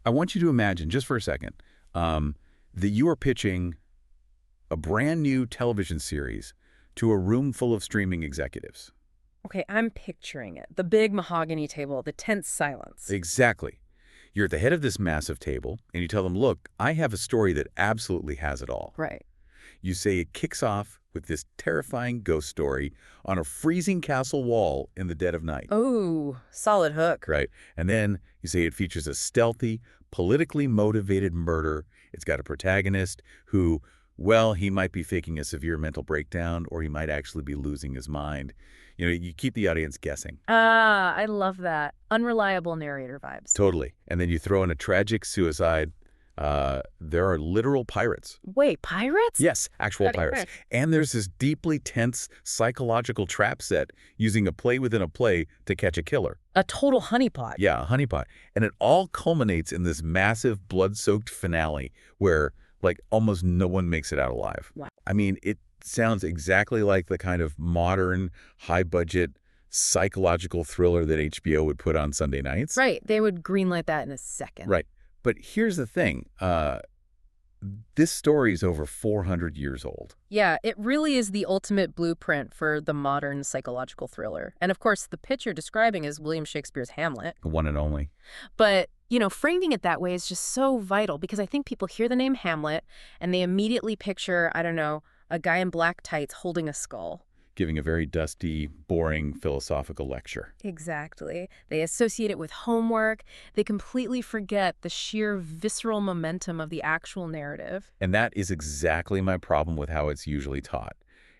I want you to imagine, just for a second, that you are pitching a brand new television series to a room full of streaming executives. Okay, I'm picturing it. The big mahogany table, the tense silence. Exactly. You're at the head of this massive table, and you tell them, look, I have a story that absolutely has it all. Right. You say it kicks off with this terrifying ghost story on a freezing castle wall in the dead of night. Oh, solid hook. Right. And then you say it features a stealthy, politically motivated murder. It's got a protagonist who, well, he might be faking a severe mental breakdown, or he might actually be losing his mind. You keep the audience guessing. Ah, I love that. Unreliable narrator vibes. Totally. And then you throw in a tragic suicide. There are literal pirates. Wait, pirates? Yes, actual pirates. And there's this deeply tense psychological trap set using a play within a play to catch a killer. A total honeypot. Yeah, a honeypot. And it all culminates in this massive blood-soaked finale where, like, almost no one makes it out alive. Wow. I mean, it sounds exactly like the kind of modern, high-budget psychological thriller that HBO would put on Sunday nights. Right. They would greenlight that in a second. Right. But here's the thing. This story is over 400 years old. Yeah, it really is the ultimate blueprint for the modern psychological thriller. And of course, the pitch you're describing is William Shakespeare's Hamlet. The one and only. But, framing it that way is just so vital because I think people hear the name Hamlet and they immediately picture, I don't know, a guy in black tights holding a skull. Giving a very dusty, boring philosophical lecture. Exactly. They associate it with homework. They completely forget the sheer visceral momentum of the actual narrative. And that is exactly my problem with how it's usually taught.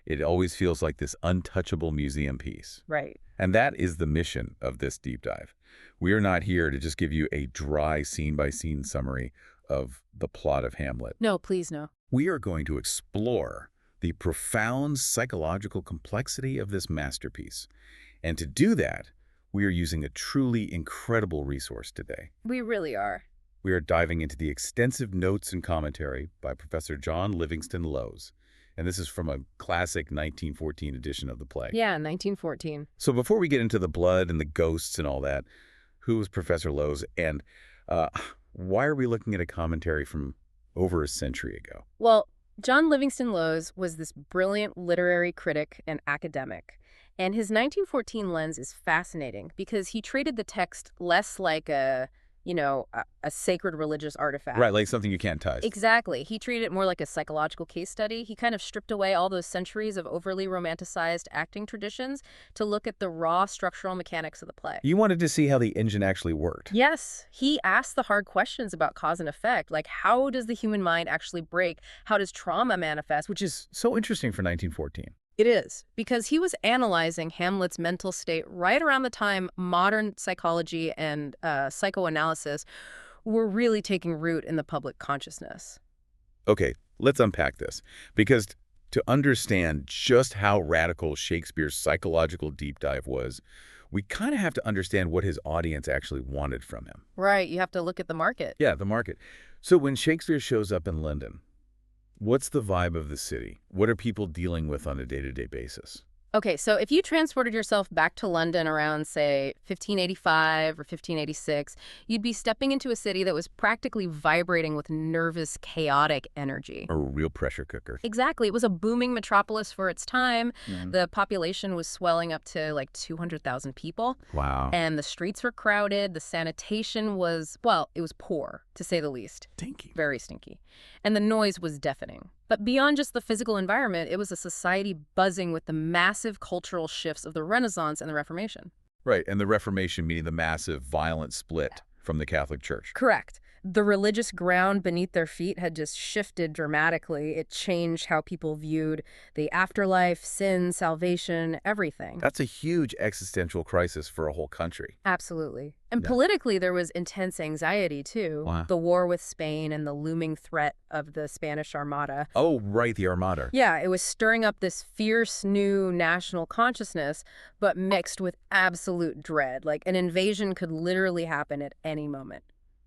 It always feels like this untouchable museum piece. Right. And that is the mission of this deep dive. We are not here to just give you a dry scene-by-scene summary of the plot of Hamlet. No, please no. We are going to explore the profound psychological complexity of this masterpiece. And to do that, we are using a truly incredible resource today. We really are. We are diving into the extensive notes and commentary by Professor John Livingston Lowes. And this is from a classic 1914 edition of the play. Yeah, 1914. So before we get into the blood and the ghosts and all that, who was Professor Lowes, and why are we looking at a commentary from over a century ago? Well, John Livingston Lowes was this brilliant literary critic and academic, and his 1914 lens is fascinating because he treated the text less like a sacred religious artifact. Right, like something you can't touch. Exactly. He treated it more like a psychological case study. He kind of stripped away all those centuries of overly romanticized acting traditions to look at the raw structural mechanics of the play. You wanted to see how the engine actually worked. Yes. He asked the hard questions about cause and effect, like how does the human mind actually break? How does trauma manifest? Which is so interesting for 1914. It is, because he was analyzing Hamlet's mental state right around the time modern psychology and psychoanalysis were really taking root in the public consciousness. Okay, let's unpack this, because to understand just how radical Shakespeare's psychological deep dive was, we kind of have to understand what his audience actually wanted from him. Right, you have to look at the market. Yeah, the market. So when Shakespeare shows up in London, what's the vibe of the city? What are people dealing with on a day-to-day basis? Okay, so if you transported yourself back to London around, say, 1585 or 1586, you'd be stepping into a city that was practically vibrating with nervous, chaotic energy. A real pressure cooker. Exactly. It was a booming metropolis for its time. The population was swelling up to like 200,000 people. Wow. And the streets were crowded. The sanitation was, well, it was poor, to say the least. Stinky. Very stinky. And the noise was deafening. But beyond just the physical environment, it was a society buzzing with the massive cultural shifts of the Renaissance and the Reformation. Right, and the Reformation meaning the massive, violent split from the Catholic Church. Correct. The religious ground beneath their feet had just shifted dramatically. It changed how people viewed the afterlife, sin, salvation, everything. That's a huge existential crisis for a whole country. Absolutely. And Yeah. politically, there was intense anxiety, too. Wow. The war with Spain and the looming threat of the Spanish Armada. Oh, right, the Armada. Yeah, it was stirring up this fierce new national consciousness, but mixed with absolute dread. Like an invasion could literally happen at any moment.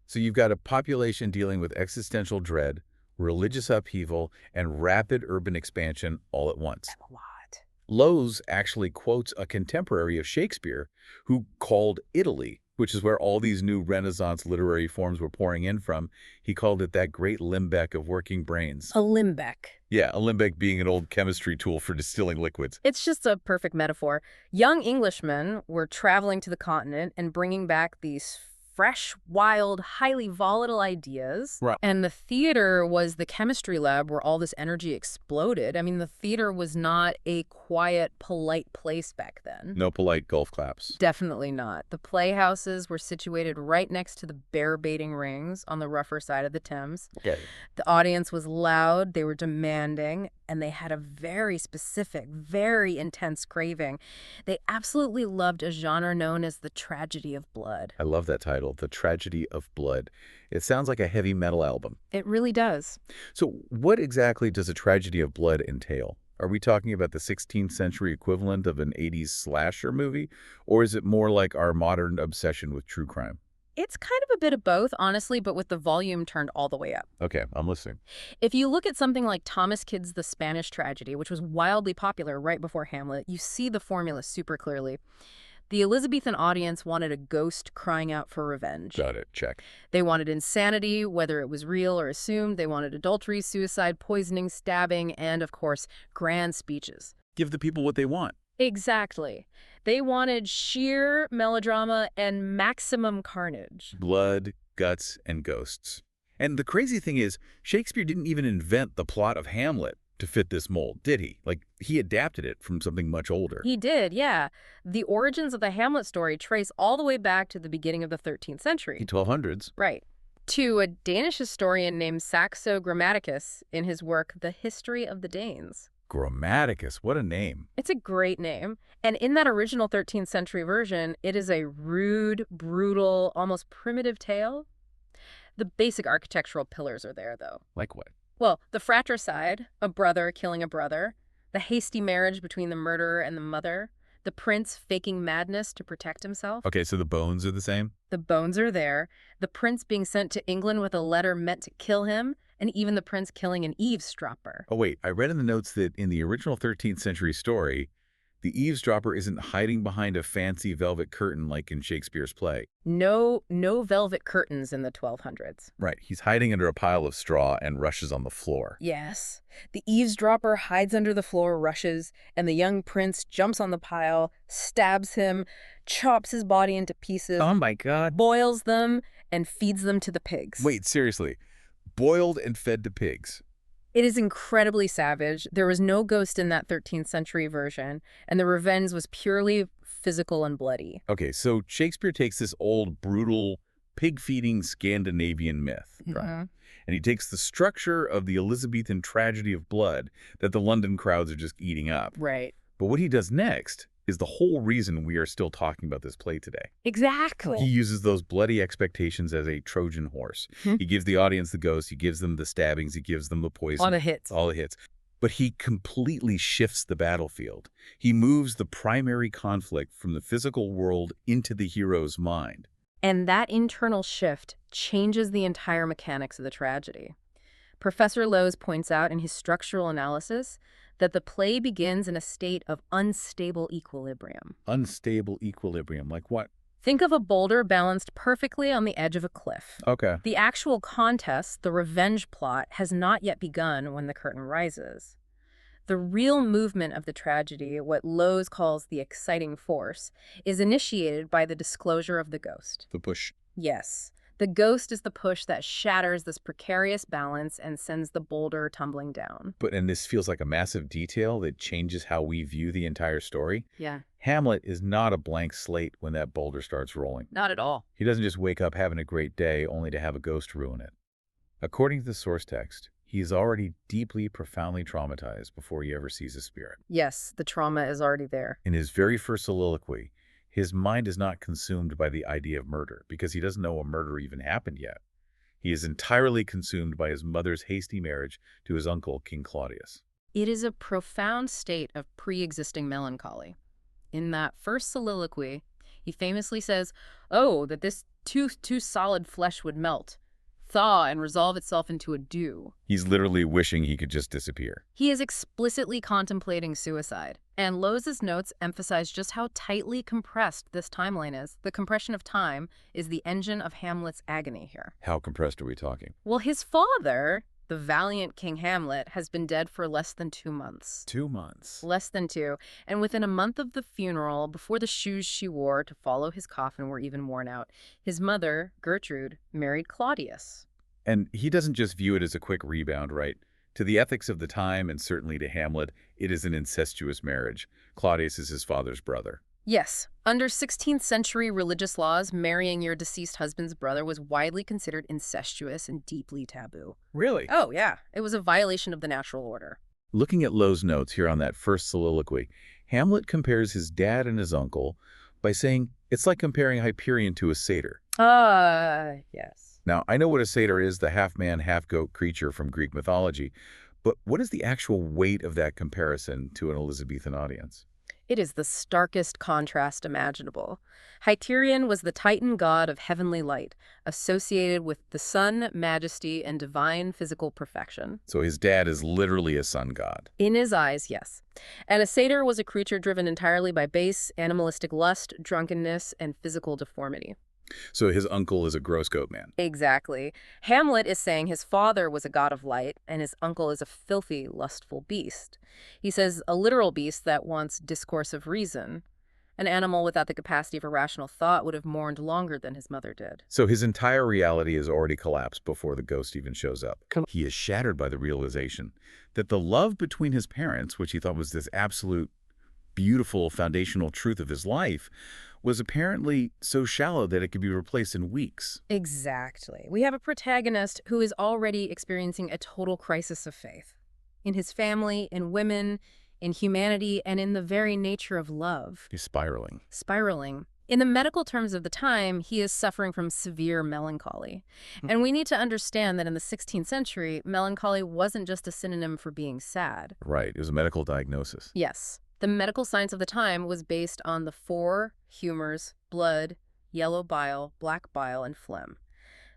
So you've got a population dealing with existential dread, religious upheaval, and rapid urban expansion all at once. A lot. Lowes actually quotes a contemporary of Shakespeare who called Italy, which is where all these new Renaissance literary forms were pouring in from. He called it that great limbeck of working brains. A limbeck. Yeah, a limbeck being an old chemistry tool for distilling liquids. It's just a perfect metaphor. Young Englishmen were traveling to the continent and bringing back these fresh, wild, highly volatile ideas. Right. And the theater was the chemistry lab where all this energy exploded. I mean, the theater was not a quiet, polite place back then. No polite golf claps. Definitely not. The playhouses were situated right next to the bear-baiting rings on the rougher side of the Thames. Okay. The audience was loud, they were demanding, and they had a very specific, very intense craving. They absolutely loved a genre known as the tragedy of blood. I love that title, The Tragedy of Blood. It sounds like a heavy metal album. It really does. So what exactly does a tragedy of blood entail? Are we talking about the 16th century equivalent of an 80s slasher movie? Or is it more like our modern obsession with true crime? It's kind of a bit of both, honestly, but with the volume turned all the way up. Okay, I'm listening. If you look at something like Thomas Kyd's The Spanish Tragedy, which was wildly popular right before Hamlet, you see the formula super clearly. The Elizabethan audience wanted a ghost crying out for revenge. Got it. Check. They wanted insanity, whether it was real or assumed. They wanted adultery, suicide, poisoning, stabbing, and, of course, grand speeches. Give the people what they want. Exactly. They wanted sheer melodrama and maximum carnage. Blood, guts, and ghosts. And the crazy thing is, Shakespeare didn't even invent the plot of Hamlet to fit this mold, did he? Like, he adapted it from something much older. He did, yeah. The origins of the Hamlet story trace all the way back to the beginning of the 13th century. The 1200s. Right. To a Danish historian named Saxo Grammaticus in his work, The History of the Danes. Grammaticus, what a name. It's a great name. And in that original 13th century version, it is a rude, brutal, almost primitive tale. The basic architectural pillars are there, though. Like what? Well, the fratricide, a brother killing a brother, the hasty marriage between the murderer and the mother, the prince faking madness to protect himself. Okay, so the bones are the same? The bones are there, the prince being sent to England with a letter meant to kill him, and even the prince killing an eavesdropper. Oh, wait, I read in the notes that in the original 13th century story, the eavesdropper isn't hiding behind a fancy velvet curtain like in Shakespeare's play. No velvet curtains in the 1200s. Right, he's hiding under a pile of straw and rushes on the floor. Yes. The eavesdropper hides under the floor, rushes, and the young prince jumps on the pile, stabs him, chops his body into pieces. Oh my God. Boils them, and feeds them to the pigs. Wait, seriously. Boiled and fed to pigs. It is incredibly savage. There was no ghost in that 13th century version, and the revenge was purely physical and bloody. Okay, so Shakespeare takes this old, brutal, pig-feeding Scandinavian myth, right? And he takes the structure of the Elizabethan tragedy of blood that the London crowds are just eating up. Right. But what he does next is the whole reason we are still talking about this play today. Exactly. He uses those bloody expectations as a Trojan horse. He gives the audience the ghost, he gives them the stabbings, he gives them the poison. All the hits. All the hits. But he completely shifts the battlefield. He moves the primary conflict from the physical world into the hero's mind. And that internal shift changes the entire mechanics of the tragedy. Professor Lowes points out in his structural analysis that the play begins in a state of unstable equilibrium. Unstable equilibrium, like what? Think of a boulder balanced perfectly on the edge of a cliff. Okay. The actual contest, the revenge plot, has not yet begun when the curtain rises. The real movement of the tragedy, what Lowes calls the exciting force, is initiated by the disclosure of the ghost. The push. Yes. The ghost is the push that shatters this precarious balance and sends the boulder tumbling down. And this feels like a massive detail that changes how we view the entire story. Yeah. Hamlet is not a blank slate when that boulder starts rolling. Not at all. He doesn't just wake up having a great day only to have a ghost ruin it. According to the source text, he is already deeply, profoundly traumatized before he ever sees a spirit. Yes, the trauma is already there. In his very first soliloquy, his mind is not consumed by the idea of murder because he doesn't know a murder even happened yet. He is entirely consumed by his mother's hasty marriage to his uncle, King Claudius. It is a profound state of pre-existing melancholy. In that first soliloquy, he famously says, "Oh, that this too solid flesh would melt. thaw and resolve itself into a dew. He's literally wishing he could just disappear. He is explicitly contemplating suicide, and Lowes's notes emphasize just how tightly compressed this timeline is. The compression of time is the engine of Hamlet's agony here. How compressed are we talking? Well, his father, the valiant King Hamlet, has been dead for less than 2 months. 2 months. Less than 2. And within a month of the funeral, before the shoes she wore to follow his coffin were even worn out, his mother, Gertrude, married Claudius. And he doesn't just view it as a quick rebound, right? To the ethics of the time, and certainly to Hamlet, it is an incestuous marriage. Claudius is his father's brother. Yes, under 16th century religious laws, marrying your deceased husband's brother was widely considered incestuous and deeply taboo. Really? Oh, yeah. It was a violation of the natural order. Looking at Lowes' notes here on that first soliloquy, Hamlet compares his dad and his uncle by saying it's like comparing Hyperion to a satyr. Yes. Now, I know what a satyr is, the half-man, half-goat creature from Greek mythology, but what is the actual weight of that comparison to an Elizabethan audience? It is the starkest contrast imaginable. Hyperion was the Titan god of heavenly light, associated with the sun, majesty, and divine physical perfection. So his dad is literally a sun god. In his eyes, yes. And a satyr was a creature driven entirely by base, animalistic lust, drunkenness, and physical deformity. So his uncle is a gross goat man. Exactly. Hamlet is saying his father was a god of light, and his uncle is a filthy, lustful beast. He says a literal beast that wants discourse of reason. An animal without the capacity for rational thought would have mourned longer than his mother did. So his entire reality has already collapsed before the ghost even shows up. He is shattered by the realization that the love between his parents, which he thought was this absolute, beautiful, foundational truth of his life, was apparently so shallow that it could be replaced in weeks. Exactly. We have a protagonist who is already experiencing a total crisis of faith. In his family, in women, in humanity, and in the very nature of love. He's spiraling. Spiraling. In the medical terms of the time, he is suffering from severe melancholy. And we need to understand that in the 16th century, melancholy wasn't just a synonym for being sad. Right. It was a medical diagnosis. Yes. The medical science of the time was based on the 4 humors: blood, yellow bile, black bile, and phlegm.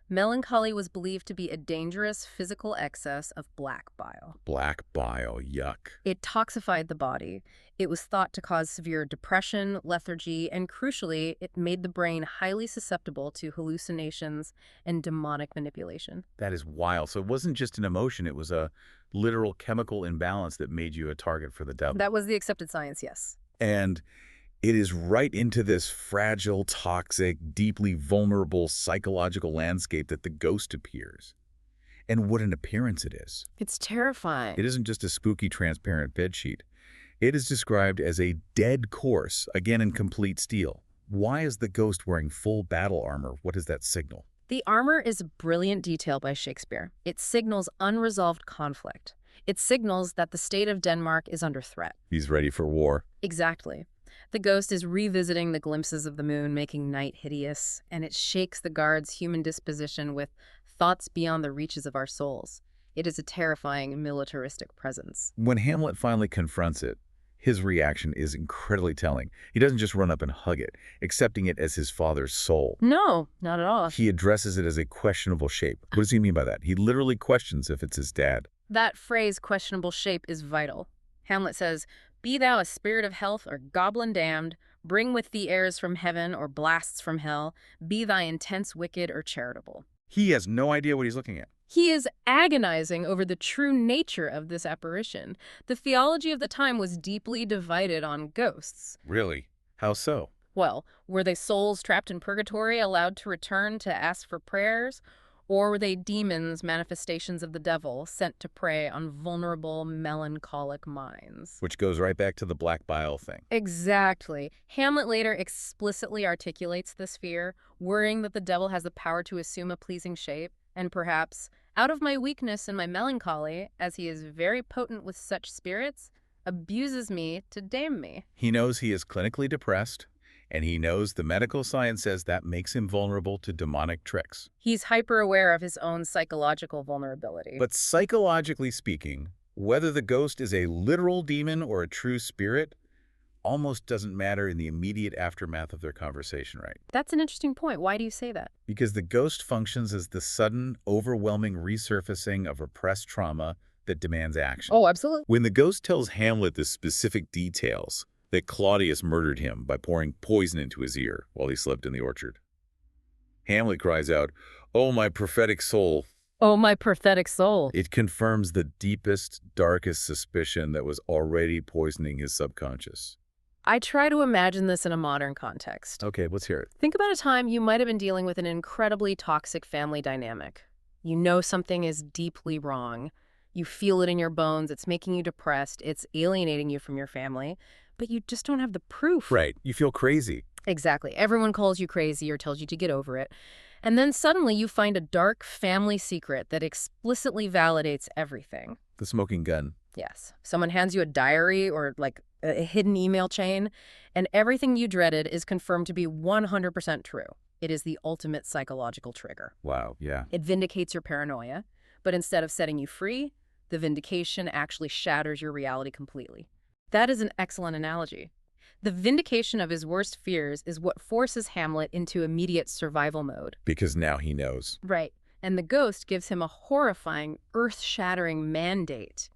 Melancholy was believed to be a dangerous physical excess of black bile. Black bile, yuck. It toxified the body. It was thought to cause severe depression, lethargy, and crucially, it made the brain highly susceptible to hallucinations and demonic manipulation. That is wild. So it wasn't just an emotion, it was a literal chemical imbalance that made you a target for the devil. That was the accepted science, yes. And it is right into this fragile, toxic, deeply vulnerable psychological landscape that the ghost appears. And what an appearance it is. It's terrifying. It isn't just a spooky, transparent bedsheet. It is described as a dead corpse, again in complete steel. Why is the ghost wearing full battle armor? What does that signal? The armor is a brilliant detail by Shakespeare. It signals unresolved conflict. It signals that the state of Denmark is under threat. He's ready for war. Exactly. The ghost is revisiting the glimpses of the moon, making night hideous, and it shakes the guard's human disposition with thoughts beyond the reaches of our souls. It is a terrifying militaristic presence. When Hamlet finally confronts it, his reaction is incredibly telling. He doesn't just run up and hug it, accepting it as his father's soul. No, not at all. He addresses it as a questionable shape. What does he mean by that? He literally questions if it's his dad. That phrase, questionable shape, is vital. Hamlet says, "Be thou a spirit of health or goblin damned, bring with thee airs from heaven or blasts from hell, be thy intense wicked or charitable." He has no idea what he's looking at. He is agonizing over the true nature of this apparition. The theology of the time was deeply divided on ghosts. Really? How so? Well, were they souls trapped in purgatory allowed to return to ask for prayers? Or were they demons, manifestations of the devil, sent to prey on vulnerable, melancholic minds? Which goes right back to the black bile thing. Exactly. Hamlet later explicitly articulates this fear, worrying that the devil has the power to assume a pleasing shape, and perhaps, out of my weakness and my melancholy, as he is very potent with such spirits, abuses me to damn me. He knows he is clinically depressed, and he knows the medical science says that makes him vulnerable to demonic tricks. He's hyper-aware of his own psychological vulnerability. But psychologically speaking, whether the ghost is a literal demon or a true spirit, almost doesn't matter in the immediate aftermath of their conversation, right? That's an interesting point. Why do you say that? Because the ghost functions as the sudden, overwhelming resurfacing of repressed trauma that demands action. Oh, absolutely. When the ghost tells Hamlet the specific details that Claudius murdered him by pouring poison into his ear while he slept in the orchard, Hamlet cries out, "Oh, my prophetic soul." Oh, my prophetic soul. It confirms the deepest, darkest suspicion that was already poisoning his subconscious. I try to imagine this in a modern context. Okay, let's hear it. Think about a time you might have been dealing with an incredibly toxic family dynamic. You know something is deeply wrong. You feel it in your bones. It's making you depressed. It's alienating you from your family. But you just don't have the proof. Right, you feel crazy. Exactly. Everyone calls you crazy or tells you to get over it. And then suddenly you find a dark family secret that explicitly validates everything. The smoking gun. Yes. Someone hands you a diary or like a hidden email chain, and everything you dreaded is confirmed to be 100% true. It is the ultimate psychological trigger. Wow, yeah. It vindicates your paranoia, but instead of setting you free, the vindication actually shatters your reality completely. That is an excellent analogy. The vindication of his worst fears is what forces Hamlet into immediate survival mode. Because now he knows. Right. And the ghost gives him a horrifying, earth-shattering mandate.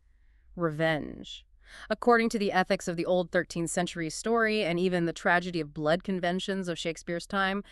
Revenge. According to the ethics of the old 13th century story and even the tragedy of blood conventions of Shakespeare's time,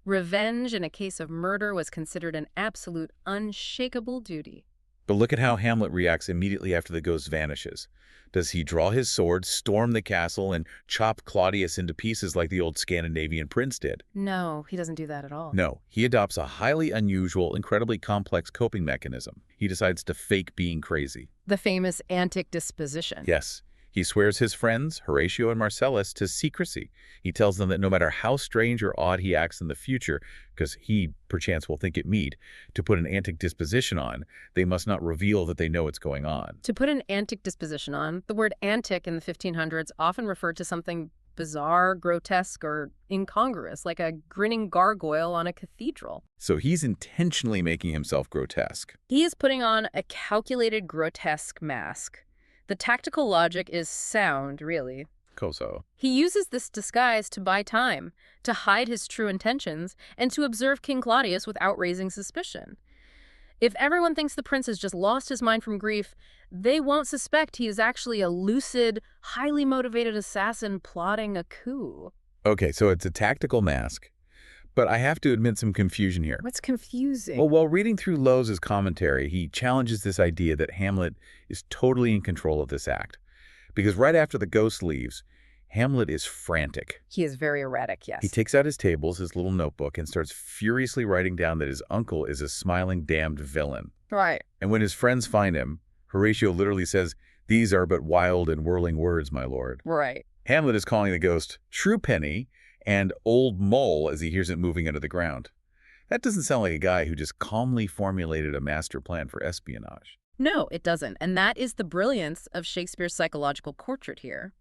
revenge in a case of murder was considered an absolute, unshakable duty. But look at how Hamlet reacts immediately after the ghost vanishes. Does he draw his sword, storm the castle, and chop Claudius into pieces like the old Scandinavian prince did? No, he doesn't do that at all. No, he adopts a highly unusual, incredibly complex coping mechanism. He decides to fake being crazy. The famous antic disposition. Yes. He swears his friends, Horatio and Marcellus, to secrecy. He tells them that no matter how strange or odd he acts in the future, because he, perchance, will think it meet, to put an antic disposition on, they must not reveal that they know what's going on. To put an antic disposition on, the word antic in the 1500s often referred to something bizarre, grotesque, or incongruous, like a grinning gargoyle on a cathedral. So he's intentionally making himself grotesque. He is putting on a calculated, grotesque mask. The tactical logic is sound, really. Koso. He uses this disguise to buy time, to hide his true intentions, and to observe King Claudius without raising suspicion. If everyone thinks the prince has just lost his mind from grief, they won't suspect he is actually a lucid, highly motivated assassin plotting a coup. Okay, so it's a tactical mask. But I have to admit some confusion here. What's confusing? Well, while reading through Lowes' commentary, he challenges this idea that Hamlet is totally in control of this act. Because right after the ghost leaves, Hamlet is frantic. He is very erratic, yes. He takes out his tables, his little notebook, and starts furiously writing down that his uncle is a smiling damned villain. Right. And when his friends find him, Horatio literally says, "These are but wild and whirling words, my lord." Right. Hamlet is calling the ghost True Penny and Old Mole as he hears it moving into the ground. That doesn't sound like a guy who just calmly formulated a master plan for espionage. No, it doesn't. And that is the brilliance of Shakespeare's psychological portrait here.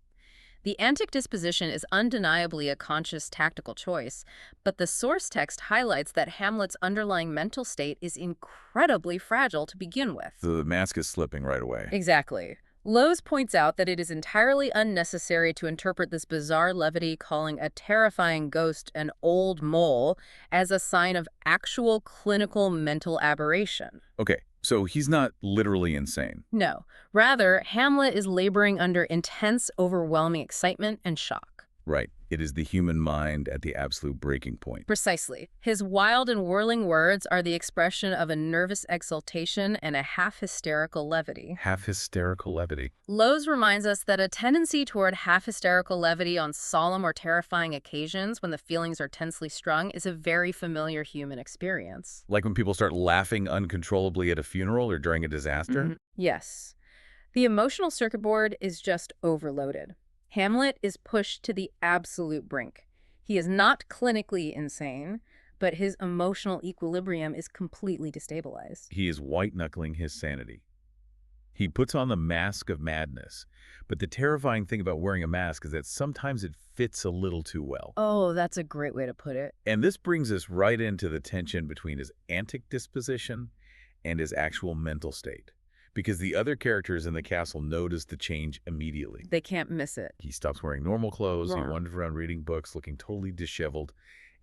The antic disposition is undeniably a conscious tactical choice, but the source text highlights that Hamlet's underlying mental state is incredibly fragile to begin with. The mask is slipping right away. Exactly. Lowes points out that it is entirely unnecessary to interpret this bizarre levity calling a terrifying ghost an old mole as a sign of actual clinical mental aberration. Okay, so he's not literally insane. No. Rather, Hamlet is laboring under intense, overwhelming excitement and shock. Right. It is the human mind at the absolute breaking point. Precisely. His wild and whirling words are the expression of a nervous exultation and a half-hysterical levity. Half-hysterical levity. Lowes reminds us that a tendency toward half-hysterical levity on solemn or terrifying occasions when the feelings are tensely strung is a very familiar human experience. Like when people start laughing uncontrollably at a funeral or during a disaster? Mm-hmm. Yes. The emotional circuit board is just overloaded. Hamlet is pushed to the absolute brink. He is not clinically insane, but his emotional equilibrium is completely destabilized. He is white-knuckling his sanity. He puts on the mask of madness. But the terrifying thing about wearing a mask is that sometimes it fits a little too well. Oh, that's a great way to put it. And this brings us right into the tension between his antic disposition and his actual mental state. because the other characters in the castle notice the change immediately. They can't miss it. He stops wearing normal clothes, he Yeah. wanders around reading books, looking totally disheveled,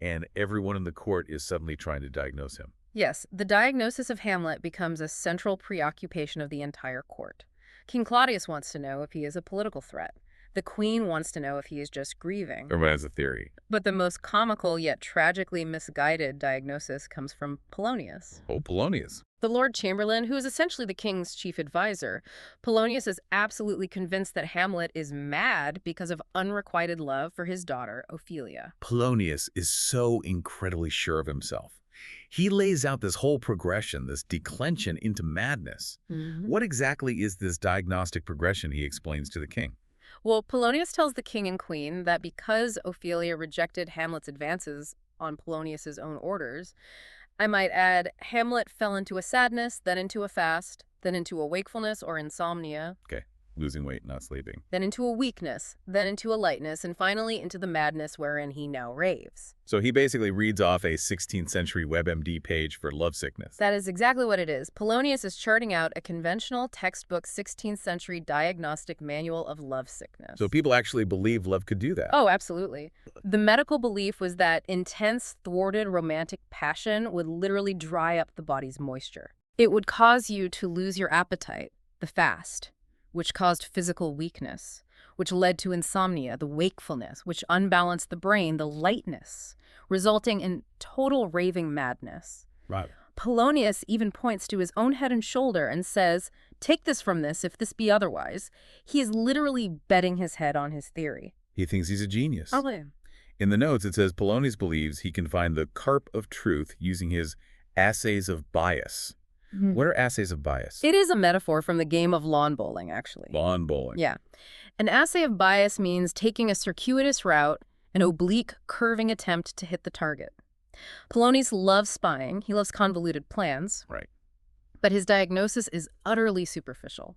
and everyone in the court is suddenly trying to diagnose him. Yes, the diagnosis of Hamlet becomes a central preoccupation of the entire court. King Claudius wants to know if he is a political threat. The queen wants to know if he is just grieving. Everyone has a theory. But the most comical yet tragically misguided diagnosis comes from Polonius. Oh, Polonius. The Lord Chamberlain, who is essentially the king's chief advisor. Polonius is absolutely convinced that Hamlet is mad because of unrequited love for his daughter, Ophelia. Polonius is so incredibly sure of himself. He lays out this whole progression, this declension into madness. What exactly is this diagnostic progression he explains to the king? Well, Polonius tells the king and queen that because Ophelia rejected Hamlet's advances on Polonius's own orders, I might add, Hamlet fell into a sadness, then into a fast, then into a wakefulness or insomnia, Okay, losing weight, not sleeping. then into a weakness, then into a lightness, and finally into the madness wherein he now raves. So he basically reads off a 16th century WebMD page for lovesickness. That is exactly what it is. Polonius is charting out a conventional textbook 16th century diagnostic manual of lovesickness. So people actually believe love could do that. Oh, absolutely. The medical belief was that intense, thwarted romantic passion would literally dry up the body's moisture. It would cause you to lose your appetite, the fast, which caused physical weakness, which led to insomnia, the wakefulness, which unbalanced the brain, the lightness, resulting in total raving madness. Right. Polonius even points to his own head and shoulder and says, "Take this from this, if this be otherwise." He is literally betting his head on his theory. He thinks he's a genius. Okay. In the notes, it says Polonius believes he can find the carp of truth using his assays of bias. What are assays of bias? It is a metaphor from the game of lawn bowling, actually. Lawn bowling. Yeah. An assay of bias means taking a circuitous route, an oblique, curving attempt to hit the target. Polonius loves spying. He loves convoluted plans. Right. But his diagnosis is utterly superficial.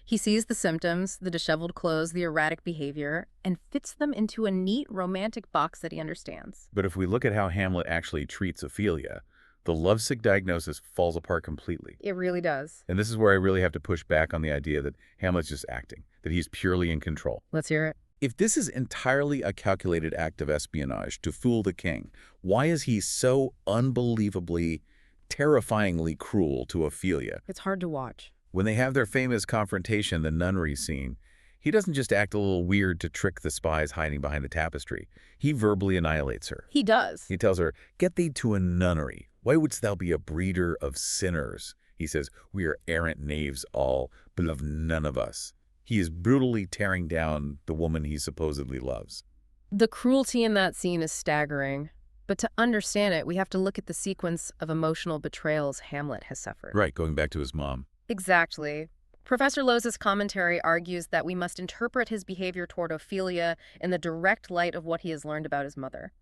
He sees the symptoms, the disheveled clothes, the erratic behavior, and fits them into a neat, romantic box that he understands. But if we look at how Hamlet actually treats Ophelia, the lovesick diagnosis falls apart completely. It really does. And this is where I really have to push back on the idea that Hamlet's just acting, that he's purely in control. Let's hear it. If this is entirely a calculated act of espionage to fool the king, why is he so unbelievably, terrifyingly cruel to Ophelia? It's hard to watch. When they have their famous confrontation, the nunnery scene, he doesn't just act a little weird to trick the spies hiding behind the tapestry. He verbally annihilates her. He does. He tells her, "Get thee to a nunnery. Why wouldst thou be a breeder of sinners?" He says, "We are errant knaves all, but love none of us." He is brutally tearing down the woman he supposedly loves. The cruelty in that scene is staggering. But to understand it, we have to look at the sequence of emotional betrayals Hamlet has suffered. Right, going back to his mom. Exactly. Professor Lowes' commentary argues that we must interpret his behavior toward Ophelia in the direct light of what he has learned about his mother.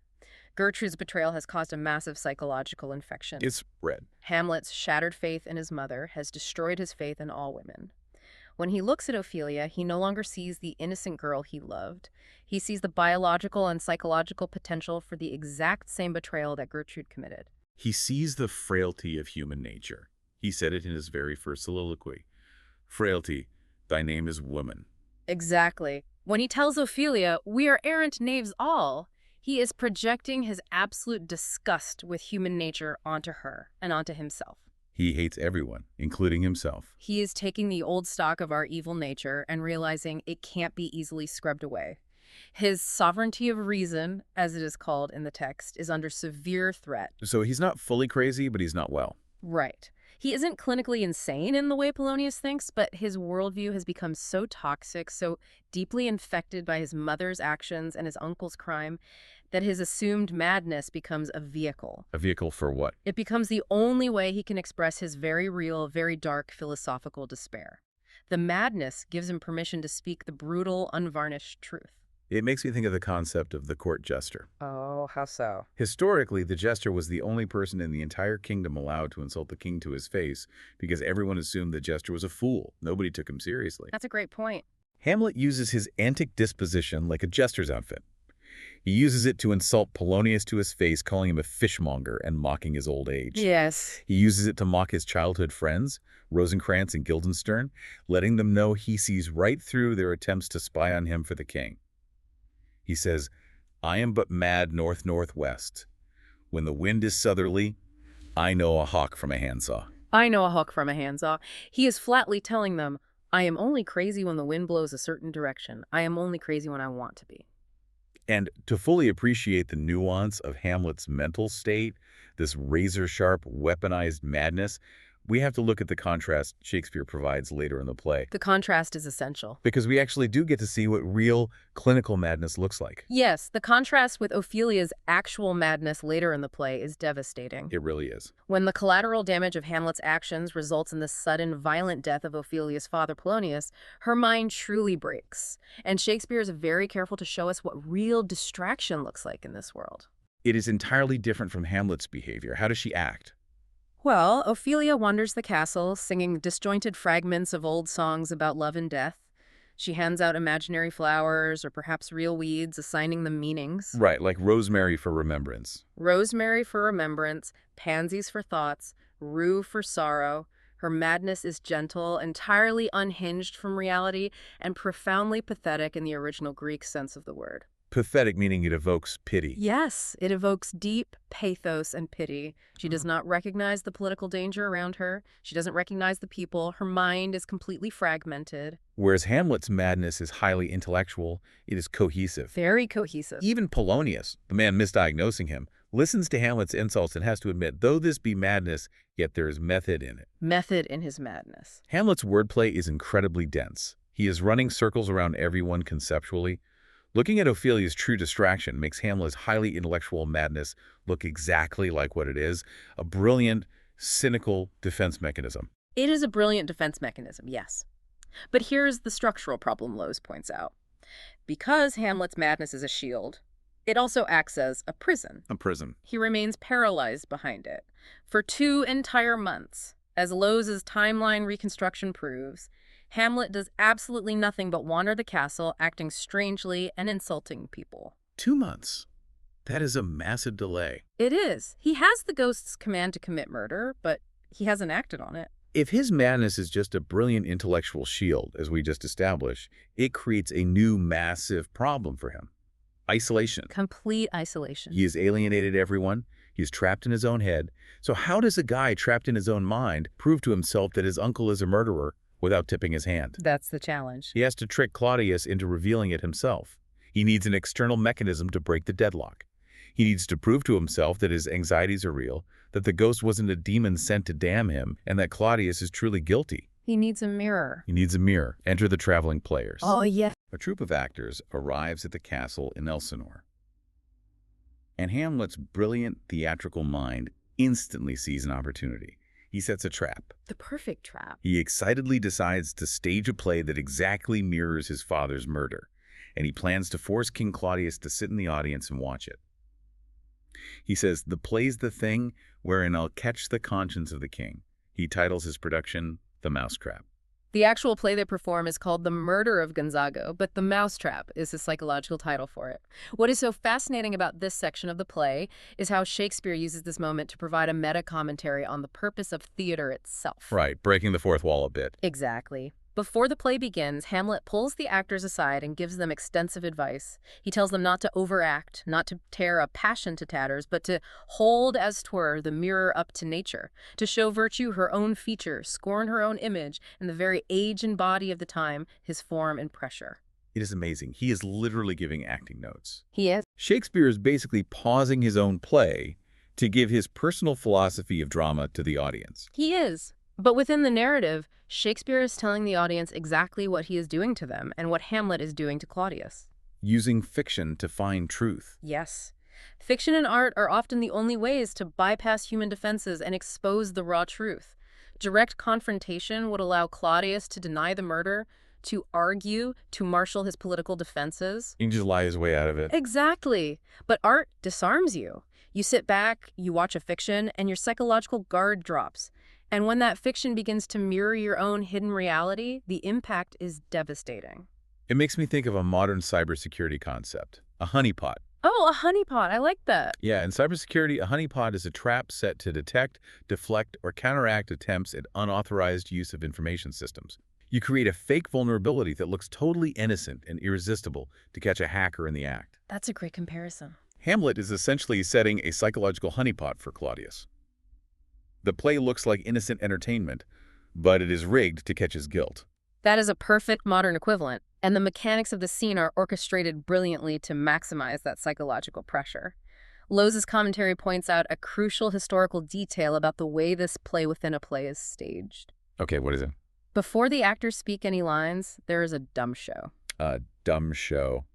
Gertrude's betrayal has caused a massive psychological infection. It's spread. Hamlet's shattered faith in his mother has destroyed his faith in all women. When he looks at Ophelia, he no longer sees the innocent girl he loved. He sees the biological and psychological potential for the exact same betrayal that Gertrude committed. He sees the frailty of human nature. He said it in his very first soliloquy. "Frailty, thy name is woman." Exactly. When he tells Ophelia, "We are errant knaves all," he is projecting his absolute disgust with human nature onto her and onto himself. He hates everyone, including himself. He is taking the old stock of our evil nature and realizing it can't be easily scrubbed away. His sovereignty of reason, as it is called in the text, is under severe threat. So he's not fully crazy, but he's not well. Right. He isn't clinically insane in the way Polonius thinks, but his worldview has become so toxic, so deeply infected by his mother's actions and his uncle's crime, that his assumed madness becomes a vehicle. A vehicle for what? It becomes the only way he can express his very real, very dark philosophical despair. The madness gives him permission to speak the brutal, unvarnished truth. It makes me think of the concept of the court jester. Oh, how so? Historically, the jester was the only person in the entire kingdom allowed to insult the king to his face because everyone assumed the jester was a fool. Nobody took him seriously. That's a great point. Hamlet uses his antic disposition like a jester's outfit. He uses it to insult Polonius to his face, calling him a fishmonger and mocking his old age. Yes. He uses it to mock his childhood friends, Rosencrantz and Guildenstern, letting them know he sees right through their attempts to spy on him for the king. He says, "I am but mad north-northwest. When the wind is southerly, I know a hawk from a handsaw." I know a hawk from a handsaw. He is flatly telling them, I am only crazy when the wind blows a certain direction. I am only crazy when I want to be. And to fully appreciate the nuance of Hamlet's mental state, this razor-sharp, weaponized madness, we have to look at the contrast Shakespeare provides later in the play. The contrast is essential. Because we actually do get to see what real clinical madness looks like. Yes, the contrast with Ophelia's actual madness later in the play is devastating. It really is. When the collateral damage of Hamlet's actions results in the sudden, violent death of Ophelia's father Polonius, her mind truly breaks. And Shakespeare is very careful to show us what real distraction looks like in this world. It is entirely different from Hamlet's behavior. How does she act? Well, Ophelia wanders the castle, singing disjointed fragments of old songs about love and death. She hands out imaginary flowers or perhaps real weeds, assigning them meanings. Right, like rosemary for remembrance. Rosemary for remembrance, pansies for thoughts, rue for sorrow. Her madness is gentle, entirely unhinged from reality, and profoundly pathetic in the original Greek sense of the word. Pathetic meaning it evokes pity. Yes, it evokes deep pathos and pity. She does not recognize the political danger around her. She doesn't recognize the people. Her mind is completely fragmented. Whereas Hamlet's madness is highly intellectual, it is cohesive. Very cohesive. Even Polonius, the man misdiagnosing him, listens to Hamlet's insults and has to admit, though this be madness, yet there is method in it. Method in his madness. Hamlet's wordplay is incredibly dense. He is running circles around everyone conceptually. Looking at Ophelia's true distraction makes Hamlet's highly intellectual madness look exactly like what it is, a brilliant, cynical defense mechanism. It is a brilliant defense mechanism, yes. But here's the structural problem Lowes points out. Because Hamlet's madness is a shield, it also acts as a prison. A prison. He remains paralyzed behind it. For 2 entire months, as Lowes' timeline reconstruction proves, Hamlet does absolutely nothing but wander the castle, acting strangely and insulting people. 2 months. That is a massive delay. It is. He has the ghost's command to commit murder, but he hasn't acted on it. If his madness is just a brilliant intellectual shield, as we just established, it creates a new massive problem for him. Isolation. Complete isolation. He has alienated everyone. He is trapped in his own head. So how does a guy trapped in his own mind prove to himself that his uncle is a murderer without tipping his hand? That's the challenge. He has to trick Claudius into revealing it himself. He needs an external mechanism to break the deadlock. He needs to prove to himself that his anxieties are real, that the ghost wasn't a demon sent to damn him, and that Claudius is truly guilty. He needs a mirror. He needs a mirror. Enter the traveling players. Oh, yeah. A troupe of actors arrives at the castle in Elsinore. And Hamlet's brilliant theatrical mind instantly sees an opportunity. He sets a trap. The perfect trap. He excitedly decides to stage a play that exactly mirrors his father's murder, and he plans to force King Claudius to sit in the audience and watch it. He says, "The play's the thing wherein I'll catch the conscience of the king." He titles his production, The Mousetrap. The actual play they perform is called The Murder of Gonzago, but The Mousetrap is the psychological title for it. What is so fascinating about this section of the play is how Shakespeare uses this moment to provide a meta-commentary on the purpose of theater itself. Right, breaking the fourth wall a bit. Exactly. Before the play begins, Hamlet pulls the actors aside and gives them extensive advice. He tells them not to overact, not to tear a passion to tatters, but to hold, as 'twere, the mirror up to nature, to show virtue her own feature, scorn her own image, and the very age and body of the time, his form and pressure. It is amazing. He is literally giving acting notes. He is. Shakespeare is basically pausing his own play to give his personal philosophy of drama to the audience. He is. But within the narrative, Shakespeare is telling the audience exactly what he is doing to them and what Hamlet is doing to Claudius. Using fiction to find truth. Yes. Fiction and art are often the only ways to bypass human defenses and expose the raw truth. Direct confrontation would allow Claudius to deny the murder, to argue, to marshal his political defenses. He can just lie his way out of it. Exactly. But art disarms you. You sit back, you watch a fiction, and your psychological guard drops. And when that fiction begins to mirror your own hidden reality, the impact is devastating. It makes me think of a modern cybersecurity concept. A honeypot. Oh, a honeypot. I like that. Yeah, in cybersecurity, a honeypot is a trap set to detect, deflect, or counteract attempts at unauthorized use of information systems. You create a fake vulnerability that looks totally innocent and irresistible to catch a hacker in the act. That's a great comparison. Hamlet is essentially setting a psychological honeypot for Claudius. The play looks like innocent entertainment, but it is rigged to catch his guilt. That is a perfect modern equivalent, and the mechanics of the scene are orchestrated brilliantly to maximize that psychological pressure. Lowes' commentary points out a crucial historical detail about the way this play within a play is staged. Okay, what is it? Before the actors speak any lines, there is a dumb show. A dumb show.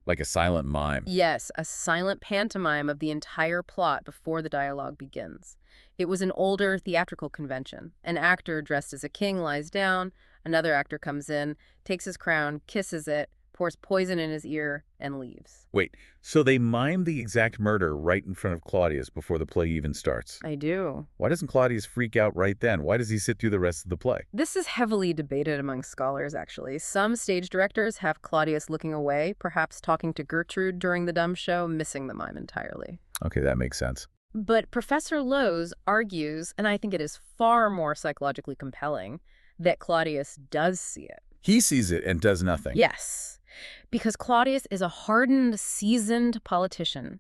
Like a silent mime. Yes, a silent pantomime of the entire plot before the dialogue begins. It was an older theatrical convention. An actor dressed as a king lies down, another actor comes in, takes his crown, kisses it, pours poison in his ear, and leaves. Wait, so they mime the exact murder right in front of Claudius before the play even starts? I do. Why doesn't Claudius freak out right then? Why does he sit through the rest of the play? This is heavily debated among scholars, actually. Some stage directors have Claudius looking away, perhaps talking to Gertrude during the dumb show, missing the mime entirely. Okay, that makes sense. But Professor Lowes argues, and I think it is far more psychologically compelling, that Claudius does see it. He sees it and does nothing. Yes, because Claudius is a hardened, seasoned politician.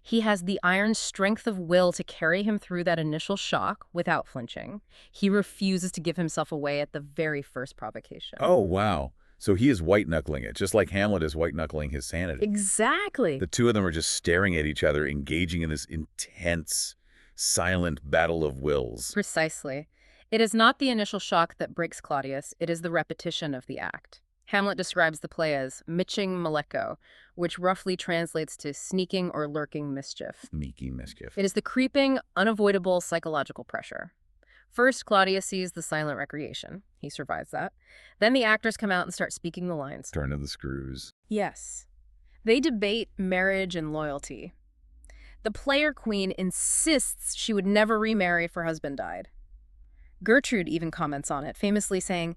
He has the iron strength of will to carry him through that initial shock without flinching. He refuses to give himself away at the very first provocation. Oh, wow. So he is white-knuckling it, just like Hamlet is white-knuckling his sanity. Exactly. The two of them are just staring at each other, engaging in this intense, silent battle of wills. Precisely. It is not the initial shock that breaks Claudius, it is the repetition of the act. Hamlet describes the play as mitching maleko, which roughly translates to sneaking or lurking mischief. Sneaky mischief. It is the creeping, unavoidable psychological pressure. First, Claudius sees the silent recreation. He survives that. Then the actors come out and start speaking the lines. Turn of the screws. Yes. They debate marriage and loyalty. The player queen insists she would never remarry if her husband died. Gertrude even comments on it, famously saying,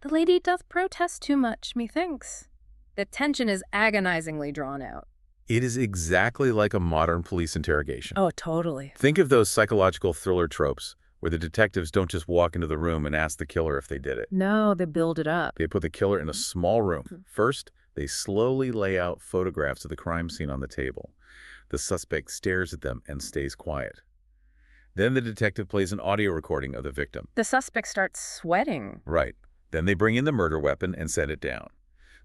"The lady doth protest too much, methinks." The tension is agonizingly drawn out. It is exactly like a modern police interrogation. Oh, totally. Think of those psychological thriller tropes where the detectives don't just walk into the room and ask the killer if they did it. No, they build it up. They put the killer in a small room. First, they slowly lay out photographs of the crime scene on the table. The suspect stares at them and stays quiet. Then the detective plays an audio recording of the victim. The suspect starts sweating. Right. Then they bring in the murder weapon and set it down.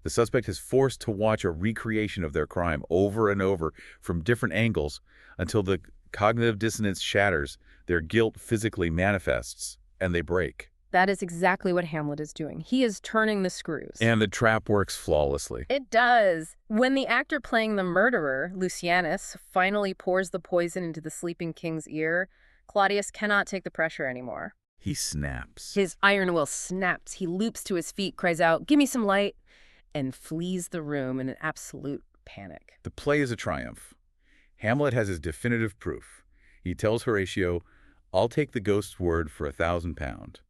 The suspect is forced to watch a recreation of their crime over and over from different angles until the cognitive dissonance shatters, their guilt physically manifests, and they break. That is exactly what Hamlet is doing. He is turning the screws. And the trap works flawlessly. It does. When the actor playing the murderer, Lucianus, finally pours the poison into the sleeping king's ear, Claudius cannot take the pressure anymore. He snaps. His iron will snaps. He leaps to his feet, cries out, "Give me some light," and flees the room in an absolute panic. The play is a triumph. Hamlet has his definitive proof. He tells Horatio, "I'll take the ghost's word for £1,000.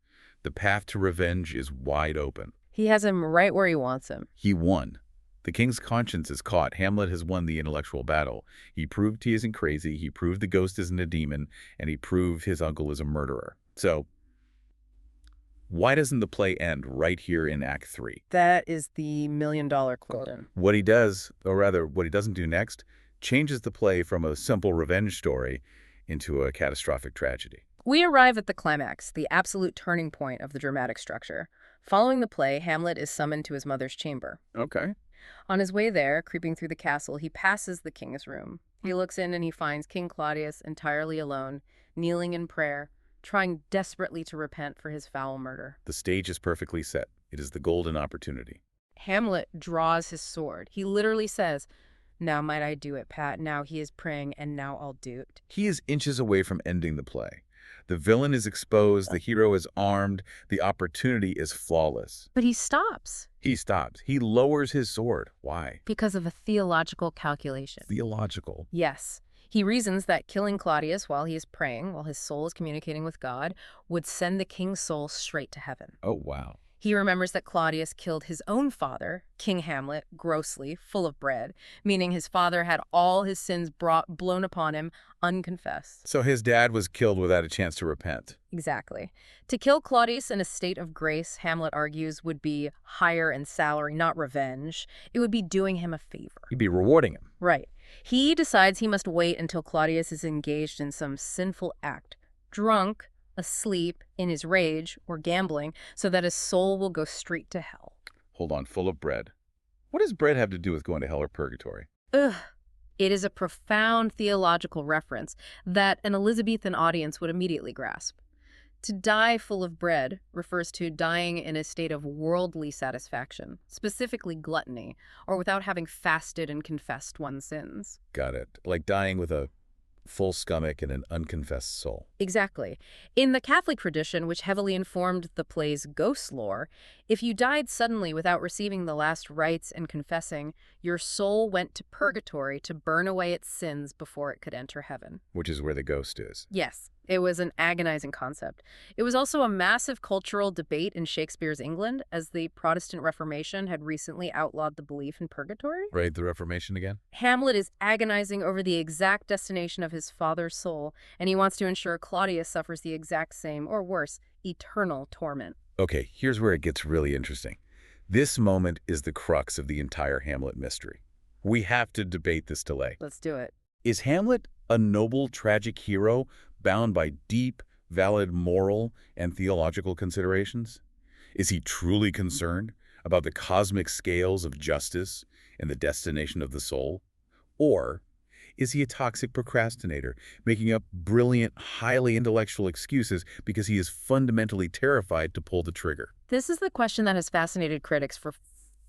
The path to revenge is wide open." He has him right where he wants him. He won. The king's conscience is caught. Hamlet has won the intellectual battle. He proved he isn't crazy, he proved the ghost isn't a demon, and he proved his uncle is a murderer. So, why doesn't the play end right here in Act 3? That is the million-dollar question. What he does, or rather, what he doesn't do next, changes the play from a simple revenge story into a catastrophic tragedy. We arrive at the climax, the absolute turning point of the dramatic structure. Following the play, Hamlet is summoned to his mother's chamber. Okay. On his way there, creeping through the castle, he passes the king's room. He looks in and he finds King Claudius entirely alone, kneeling in prayer, trying desperately to repent for his foul murder. The stage is perfectly set. It is the golden opportunity. Hamlet draws his sword. He literally says, "Now might I do it, Pat. Now he is praying, and now I'll do it." He is inches away from ending the play. The villain is exposed, the hero is armed, the opportunity is flawless. But he stops. He stops. He lowers his sword. Why? Because of a theological calculation. Theological. Yes. He reasons that killing Claudius while he is praying, while his soul is communicating with God, would send the king's soul straight to heaven. Oh, wow. He remembers that Claudius killed his own father, King Hamlet, grossly, full of bread, meaning his father had all his sins blown upon him unconfessed. So his dad was killed without a chance to repent. Exactly. To kill Claudius in a state of grace, Hamlet argues, would be higher in salary, not revenge. It would be doing him a favor. He'd be rewarding him. Right. He decides he must wait until Claudius is engaged in some sinful act, drunk, asleep, in his rage, or gambling, so that his soul will go straight to hell. Hold on, full of bread. What does bread have to do with going to hell or purgatory? Ugh. It is a profound theological reference that an Elizabethan audience would immediately grasp. To die full of bread refers to dying in a state of worldly satisfaction, specifically gluttony, or without having fasted and confessed one's sins. Got it. Like dying with a full stomach and an unconfessed soul. Exactly. In the Catholic tradition, which heavily informed the play's ghost lore, if you died suddenly without receiving the last rites and confessing, your soul went to purgatory to burn away its sins before it could enter heaven. Which is where the ghost is. Yes, it was an agonizing concept. It was also a massive cultural debate in Shakespeare's England, as the Protestant Reformation had recently outlawed the belief in purgatory. Right, the Reformation again? Hamlet is agonizing over the exact destination of his father's soul, and he wants to ensure Claudius suffers the exact same, or worse, eternal torment. Okay, here's where it gets really interesting. This moment is the crux of the entire Hamlet mystery. We have to debate this delay. Let's do it. Is Hamlet a noble, tragic hero bound by deep, valid moral and theological considerations? Is he truly concerned about the cosmic scales of justice and the destination of the soul? Or is he a toxic procrastinator, making up brilliant, highly intellectual excuses because he is fundamentally terrified to pull the trigger? This is the question that has fascinated critics for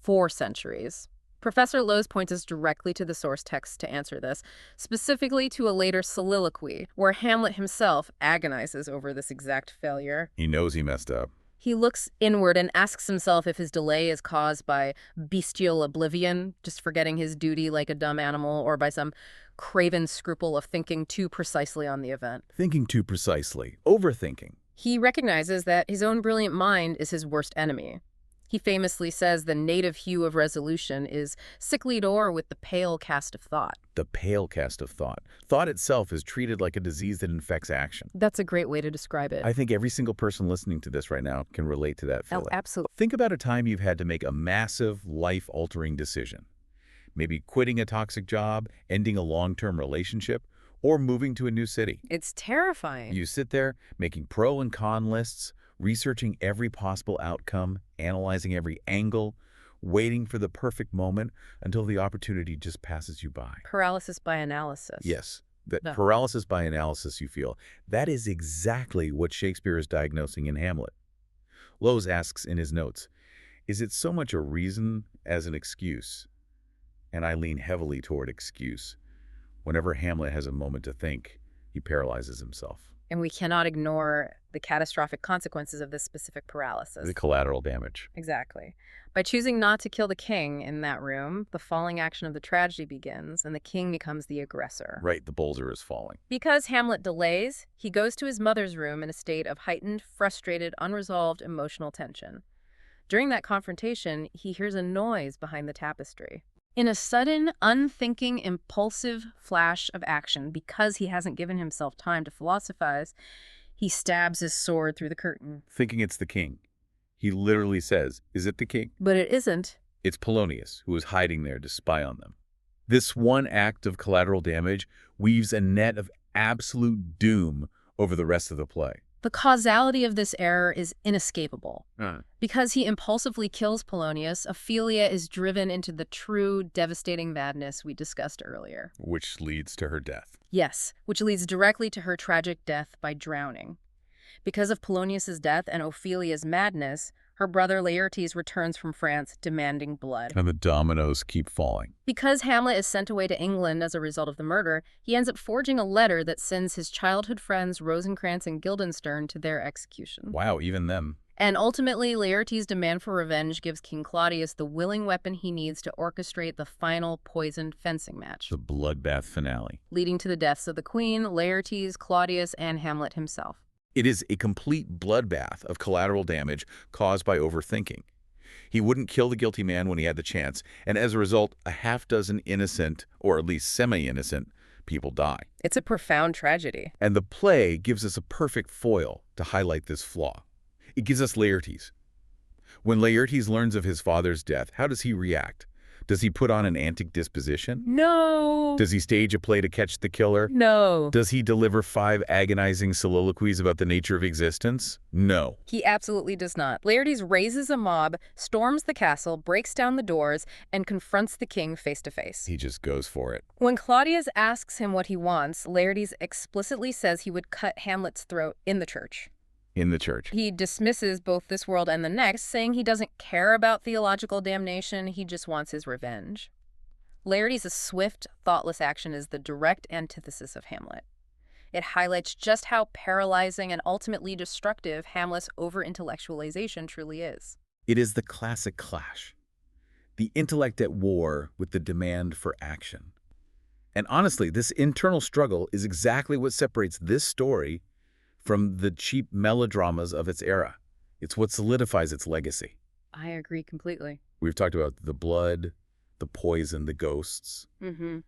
4 centuries. Professor Lowes points us directly to the source text to answer this, specifically to a later soliloquy, where Hamlet himself agonizes over this exact failure. He knows he messed up. He looks inward and asks himself if his delay is caused by bestial oblivion, just forgetting his duty like a dumb animal, or by some craven scruple of thinking too precisely on the event. Thinking too precisely. Overthinking. He recognizes that his own brilliant mind is his worst enemy. He famously says the native hue of resolution is sicklied o'er with the pale cast of thought. The pale cast of thought. Thought itself is treated like a disease that infects action. That's a great way to describe it. I think every single person listening to this right now can relate to that feeling. Oh, absolutely. Think about a time you've had to make a massive, life-altering decision. Maybe quitting a toxic job, ending a long-term relationship, or moving to a new city. It's terrifying. You sit there making pro and con lists, researching every possible outcome, analyzing every angle, waiting for the perfect moment until the opportunity just passes you by. Paralysis by analysis. Yes, that No. paralysis by analysis you feel. That is exactly what Shakespeare is diagnosing in Hamlet. Lowes asks in his notes, is it so much a reason as an excuse? And I lean heavily toward excuse. Whenever Hamlet has a moment to think, he paralyzes himself. And we cannot ignore the catastrophic consequences of this specific paralysis. The collateral damage. Exactly. By choosing not to kill the king in that room, the falling action of the tragedy begins, and the king becomes the aggressor. Right, the boulder is falling. Because Hamlet delays, he goes to his mother's room in a state of heightened, frustrated, unresolved emotional tension. During that confrontation, he hears a noise behind the tapestry. In a sudden, unthinking, impulsive flash of action, because he hasn't given himself time to philosophize, he stabs his sword through the curtain. Thinking it's the king. He literally says, is it the king? But it isn't. It's Polonius, who is hiding there to spy on them. This one act of collateral damage weaves a net of absolute doom over the rest of the play. The causality of this error is inescapable. Because he impulsively kills Polonius, Ophelia is driven into the true, devastating madness we discussed earlier. Which leads to her death. Yes, which leads directly to her tragic death by drowning. Because of Polonius's death and Ophelia's madness, her brother Laertes returns from France demanding blood. And the dominoes keep falling. Because Hamlet is sent away to England as a result of the murder, he ends up forging a letter that sends his childhood friends Rosencrantz and Guildenstern to their execution. Wow, even them. And ultimately, Laertes' demand for revenge gives King Claudius the willing weapon he needs to orchestrate the final poisoned fencing match, The bloodbath finale. leading to the deaths of the Queen, Laertes, Claudius, and Hamlet himself. It is a complete bloodbath of collateral damage caused by overthinking. He wouldn't kill the guilty man when he had the chance, and as a result, a half dozen innocent, or at least semi-innocent, people die. It's a profound tragedy. And the play gives us a perfect foil to highlight this flaw. It gives us Laertes. When Laertes learns of his father's death, how does he react? Does he put on an antic disposition? No. Does he stage a play to catch the killer? No. Does he deliver 5 agonizing soliloquies about the nature of existence? No. He absolutely does not. Laertes raises a mob, storms the castle, breaks down the doors, and confronts the king face to face. He just goes for it. When Claudius asks him what he wants, Laertes explicitly says he would cut Hamlet's throat in the church. In the church. He dismisses both this world and the next, saying he doesn't care about theological damnation, he just wants his revenge. Laertes' swift, thoughtless action is the direct antithesis of Hamlet. It highlights just how paralyzing and ultimately destructive Hamlet's over-intellectualization truly is. It is the classic clash. The intellect at war with the demand for action. And honestly, this internal struggle is exactly what separates this story from the cheap melodramas of its era. It's what solidifies its legacy. I agree completely. We've talked about the blood, the poison, the ghosts. Mm-hmm.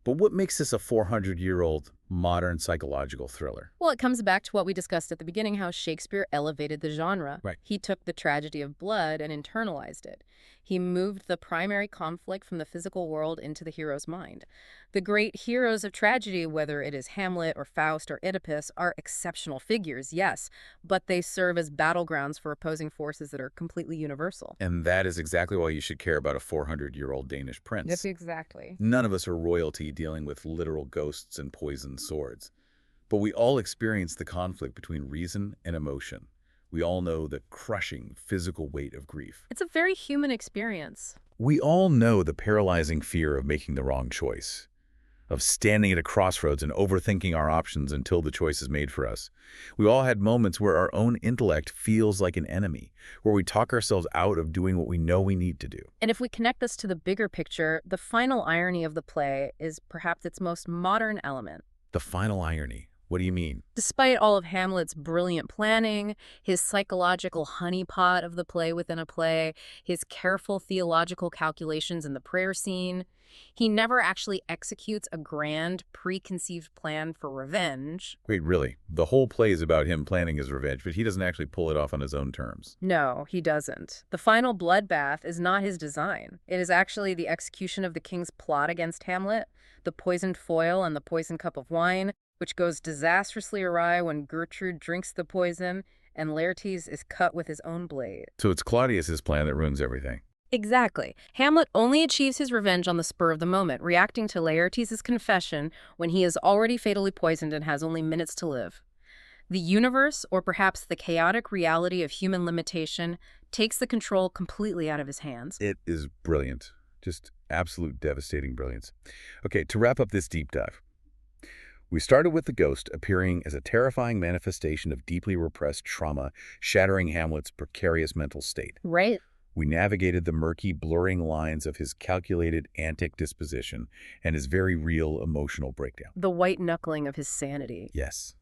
But what makes this a 400-year-old modern psychological thriller? Well, it comes back to what we discussed at the beginning, how Shakespeare elevated the genre. Right. He took the tragedy of blood and internalized it. He moved the primary conflict from the physical world into the hero's mind. The great heroes of tragedy, whether it is Hamlet or Faust or Oedipus, are exceptional figures, yes, but they serve as battlegrounds for opposing forces that are completely universal. And that is exactly why you should care about a 400-year-old Danish prince. That's exactly. None of us are royalty dealing with literal ghosts and poisoned swords. But we all experience the conflict between reason and emotion. We all know the crushing physical weight of grief. It's a very human experience. We all know the paralyzing fear of making the wrong choice, of standing at a crossroads and overthinking our options until the choice is made for us. We all had moments where our own intellect feels like an enemy, where we talk ourselves out of doing what we know we need to do. And if we connect this to the bigger picture, the final irony of the play is perhaps its most modern element. The final irony. What do you mean? Despite all of Hamlet's brilliant planning, his psychological honeypot of the play within a play, his careful theological calculations in the prayer scene, he never actually executes a grand, preconceived plan for revenge. Wait, really? The whole play is about him planning his revenge, but he doesn't actually pull it off on his own terms. No, he doesn't. The final bloodbath is not his design. It is actually the execution of the king's plot against Hamlet, the poisoned foil and the poisoned cup of wine, which goes disastrously awry when Gertrude drinks the poison and Laertes is cut with his own blade. So it's Claudius's plan that ruins everything. Exactly. Hamlet only achieves his revenge on the spur of the moment, reacting to Laertes' confession when he is already fatally poisoned and has only minutes to live. The universe, or perhaps the chaotic reality of human limitation, takes the control completely out of his hands. It is brilliant. Just absolute devastating brilliance. Okay, to wrap up this deep dive. We started with the ghost appearing as a terrifying manifestation of deeply repressed trauma, shattering Hamlet's precarious mental state. Right. We navigated the murky, blurring lines of his calculated, antic disposition and his very real emotional breakdown. The white-knuckling of his sanity. Yes.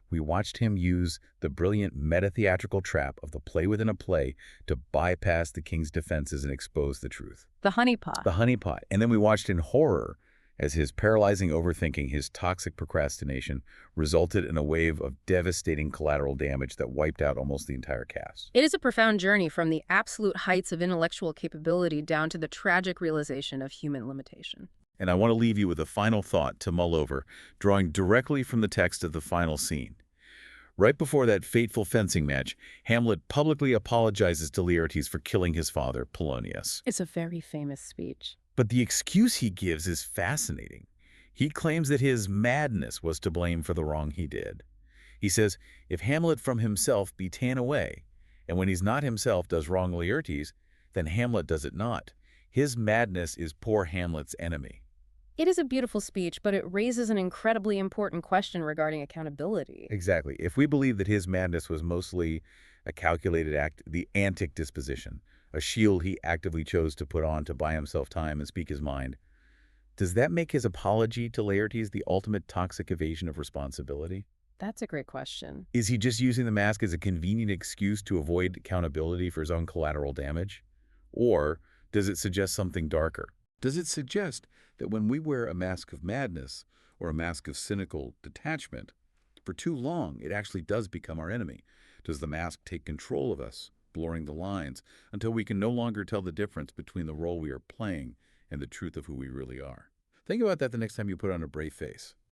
We watched him use the brilliant meta-theatrical trap of the play within a play to bypass the king's defenses and expose the truth. The honeypot. The honeypot. And then we watched in horror as his paralyzing overthinking, his toxic procrastination, resulted in a wave of devastating collateral damage that wiped out almost the entire cast. It is a profound journey from the absolute heights of intellectual capability down to the tragic realization of human limitation. And I want to leave you with a final thought to mull over, drawing directly from the text of the final scene. Right before that fateful fencing match, Hamlet publicly apologizes to Laertes for killing his father, Polonius. It's a very famous speech. But the excuse he gives is fascinating. He claims that his madness was to blame for the wrong he did. He says, if Hamlet from himself be ta'en away, and when he's not himself does wrong Laertes, then Hamlet does it not. His madness is poor Hamlet's enemy. It is a beautiful speech, but it raises an incredibly important question regarding accountability. Exactly. If we believe that his madness was mostly a calculated act, the antic disposition, a shield he actively chose to put on to buy himself time and speak his mind, does that make his apology to Laertes the ultimate toxic evasion of responsibility? That's a great question. Is he just using the mask as a convenient excuse to avoid accountability for his own collateral damage? Or does it suggest something darker? Does it suggest that when we wear a mask of madness or a mask of cynical detachment, for too long it actually does become our enemy? Does the mask take control of us, blurring the lines until we can no longer tell the difference between the role we are playing and the truth of who we really are? Think about that the next time you put on a brave face.